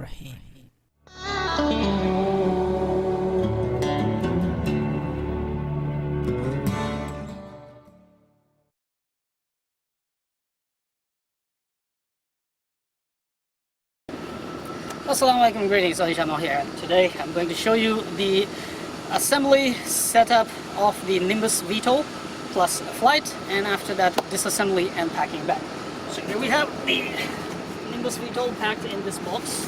Rahim. Assalamualaikum, greetings, alishanmao here, and today I'm going to show you the assembly setup of the Nimbus VTOL plus flight, and after that disassembly and packing back. So here we have the Nimbus VTOL packed in this box.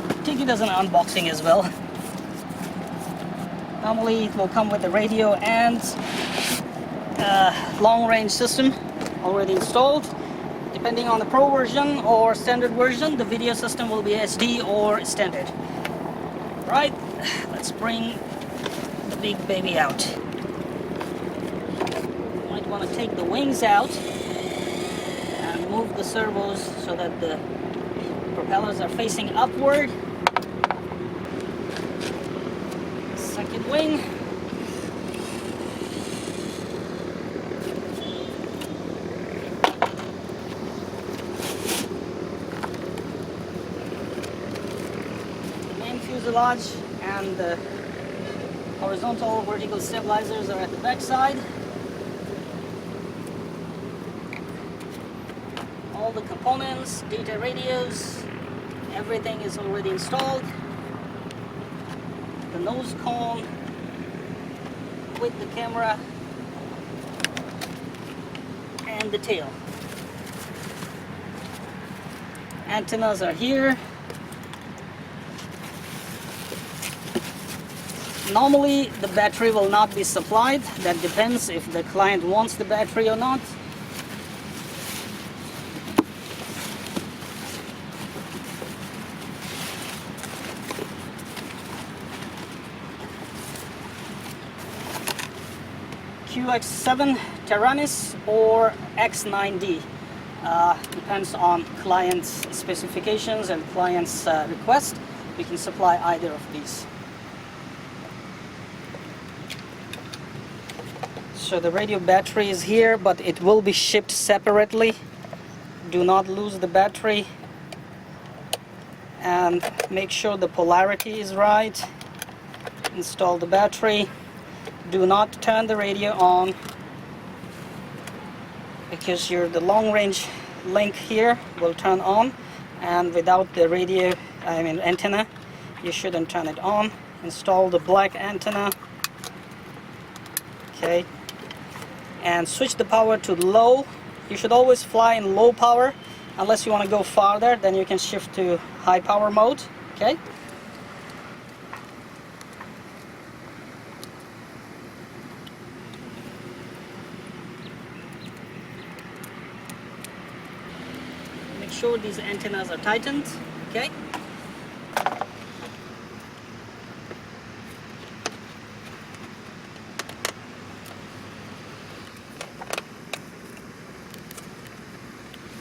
I think it does an unboxing as well. Normally it will come with the radio and long range system already installed. Depending on the Pro version or standard version, the video system will be SD or standard. Right, let's bring the big baby out. You might want to take the wings out and move the servos so that the propellers are facing upward. Second wing. Fuselage and the horizontal vertical stabilizers are at the back side. All the components, data radios, everything is already installed. The nose cone with the camera and the tail. Antennas are here. Normally the battery will not be supplied. That depends if the client wants the battery or not. QX7 Taranis or X9D. Depends on client's specifications and client's request. We can supply either of these. So the radio battery is here, but it will be shipped separately. Do not lose the battery. And make sure the polarity is right. Install the battery. Do not turn the radio on, because the long range link here will turn on, and without the radio, antenna, you shouldn't turn it on. Install the black antenna. Okay. And switch the power to low. You should always fly in low power unless you want to go farther, then you can shift to high power mode. Okay. Make sure these antennas are tightened. Okay.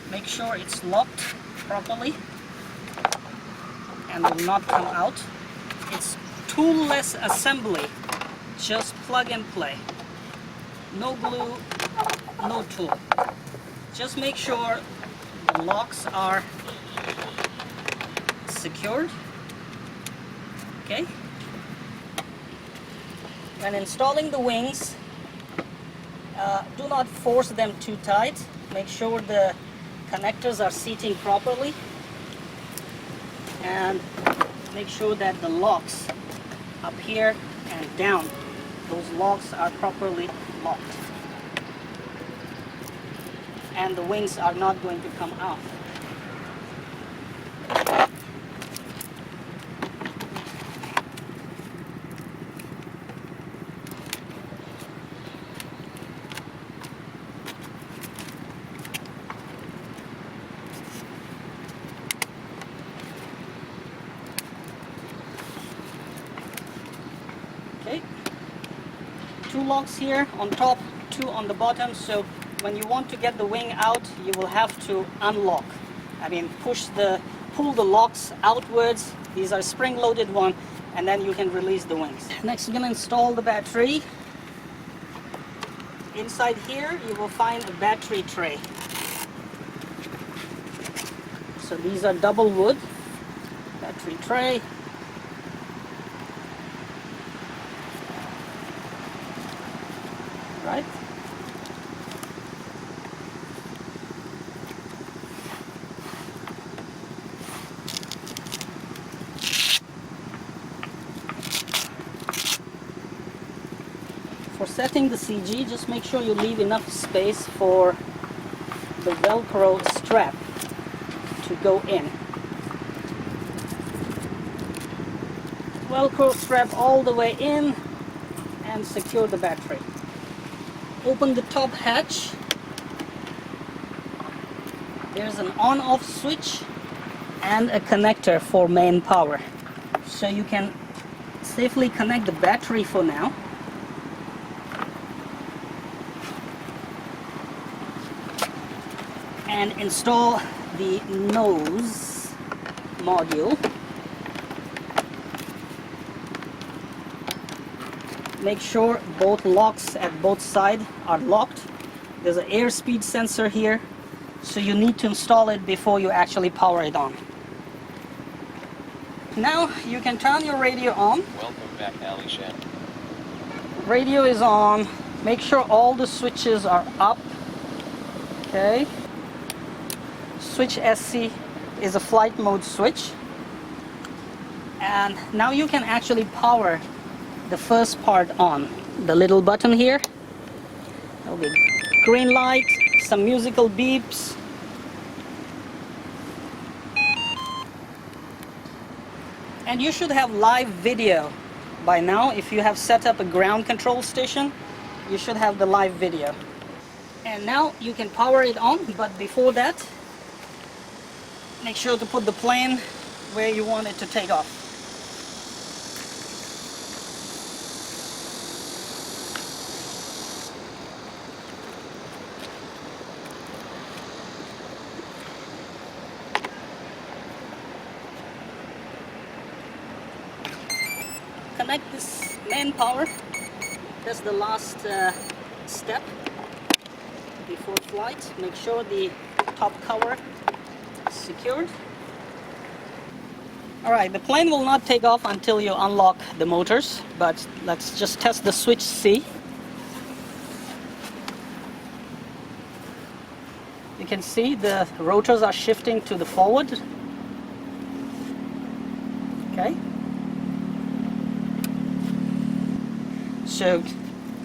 Make sure it's locked properly and will not come out. It's toolless assembly, just plug and play. No glue, no tool. Just make sure the locks are secured. Okay. When installing the wings, do not force them too tight. Make sure the connectors are seating properly, and make sure that the locks up here and down, those locks are properly locked, and the wings are not going to come out. Okay, 2 locks here on top, 2 on the bottom, so when you want to get the wing out, you will have to unlock. Pull the locks outwards. These are spring-loaded one, and then you can release the wings. Next, we're going to install the battery. Inside here, you will find a battery tray. So these are double wood, battery tray. Right. For setting the CG, just make sure you leave enough space for the Velcro strap to go in. Velcro strap all the way in and secure the battery. Open the top hatch. There's an on-off switch and a connector for main power. So you can safely connect the battery for now. And install the nose module. Make sure both locks at both sides are locked. There's an airspeed sensor here, so you need to install it before you actually power it on. Now you can turn your radio on. Welcome back, Alishan. Radio is on. Make sure all the switches are up. Okay. Switch SC is a flight mode switch. And now you can actually power the first part on. The little button here. There'll be green light, some musical beeps. And you should have live video by now. If you have set up a ground control station, you should have the live video. And now you can power it on, but before that, make sure to put the plane where you want it to take off. Connect this main power. That's the last step before flight. Make sure the top cover is secured. Alright, the plane will not take off until you unlock the motors, but let's just test the switch C. You can see the rotors are shifting to the forward. Okay. So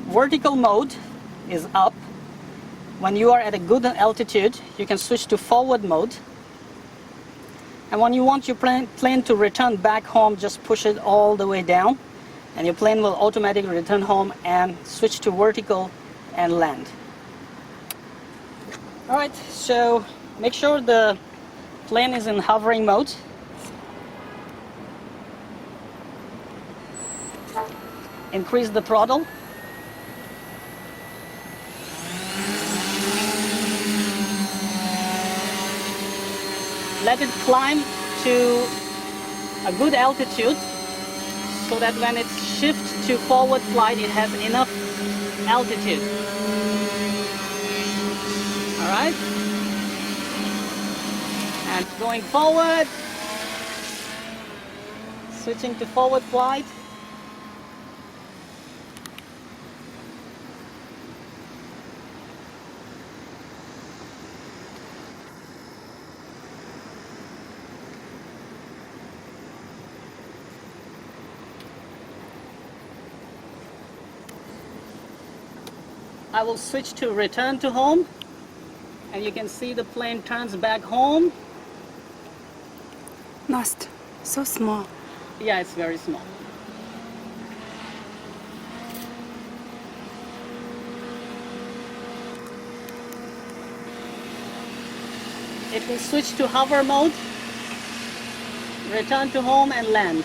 vertical mode is up. When you are at a good altitude, you can switch to forward mode. And when you want your plane to return back home, just push it all the way down, and your plane will automatically return home and switch to vertical and land. Alright, so make sure the plane is in hovering mode. Increase the throttle. Let it climb to a good altitude so that when it shifts to forward flight, it has enough altitude. Alright? And going forward, switching to forward flight. I will switch to return to home, and you can see the plane turns back home. Nice, so small. Yeah, it's very small. It will switch to hover mode, return to home and land.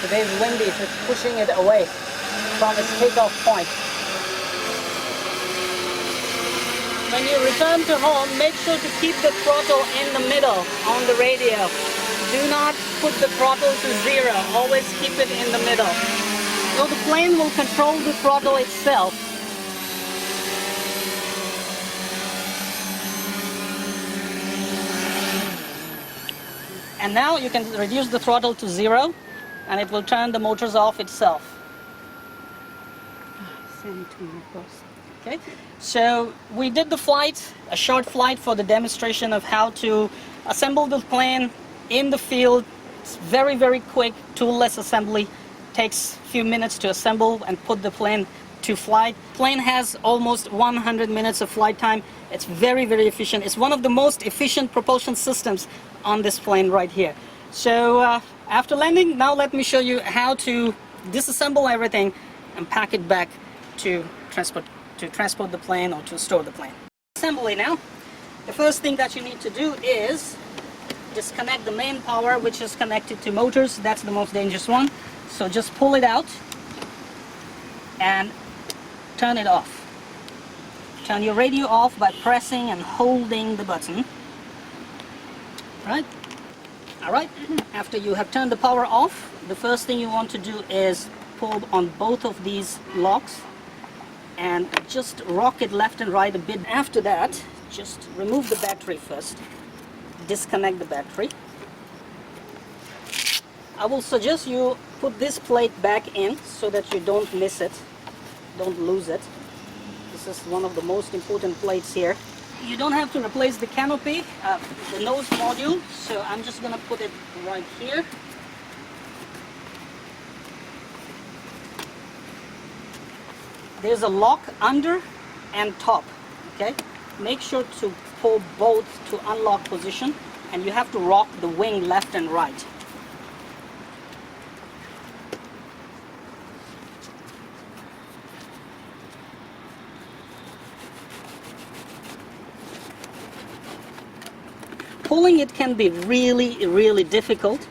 Today's windy, it's pushing it away from its takeoff point. when you return to home, make sure to keep the throttle in the middle on the radio. Do not put the throttle to 0. Always keep it in the middle. So the plane will control the throttle itself. And now you can reduce the throttle to 0 and it will turn the motors off itself. Send to my boss. Okay, so we did the flight, a short flight for the demonstration of how to assemble the plane in the field. It's very, very quick, toolless assembly. Takes a few minutes to assemble and put the plane to flight. Plane has almost 100 minutes of flight time. It's very, very efficient. It's one of the most efficient propulsion systems on this plane right here. So after landing, now let me show you how to disassemble everything and pack it back to transport the plane or to store the plane. Assembly now. The first thing that you need to do is disconnect the main power, which is connected to motors. That's the most dangerous one. So just pull it out and turn it off. Turn your radio off by pressing and holding the button. Right? Alright, after you have turned the power off, the first thing you want to do is pull on both of these locks and just rock it left and right a bit. After that, just remove the battery first. Disconnect the battery. I will suggest you put this plate back in so that you don't miss it, don't lose it. This is one of the most important plates here. You don't have to replace the canopy, the nose module, so I'm just going to put it right here. There's a lock under and top, okay? Make sure to pull both to unlock position, and you have to rock the wing left and right. Pulling it can be really, really difficult,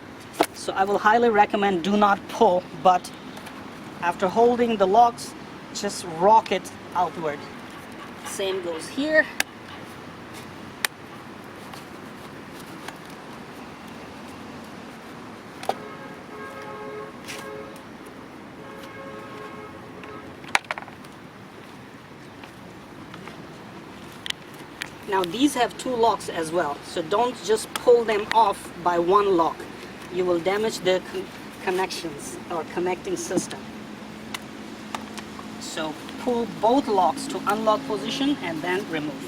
so I will highly recommend do not pull, but after holding the locks, just rock it outward. Same goes here. Now these have 2 locks as well, so don't just pull them off by one lock. You will damage the connections or connecting system. So pull both locks to unlock position and then remove.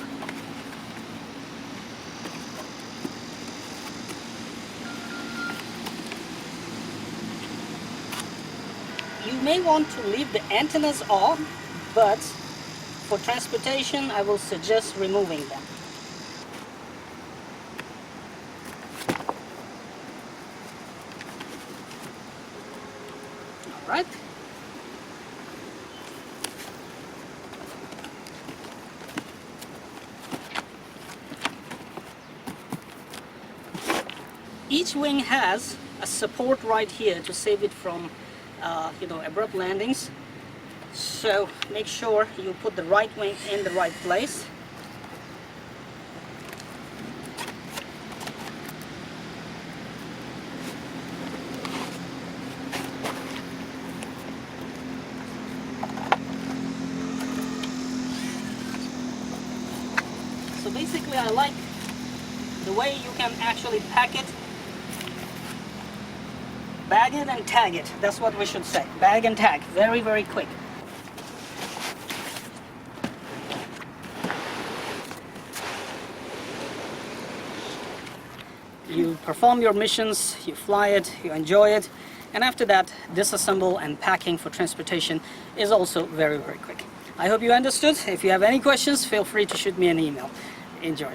You may want to leave the antennas off, but for transportation I will suggest removing them. Alright. Each wing has a support right here to save it from abrupt landings. So make sure you put the right wing in the right place. So basically I like the way you can actually pack it. Bag it and tag it. That's what we should say. Bag and tag. Very, very quick. You perform your missions, you fly it, you enjoy it, and after that, disassemble and packing for transportation is also very, very quick. I hope you understood. If you have any questions, feel free to shoot me an email. Enjoy.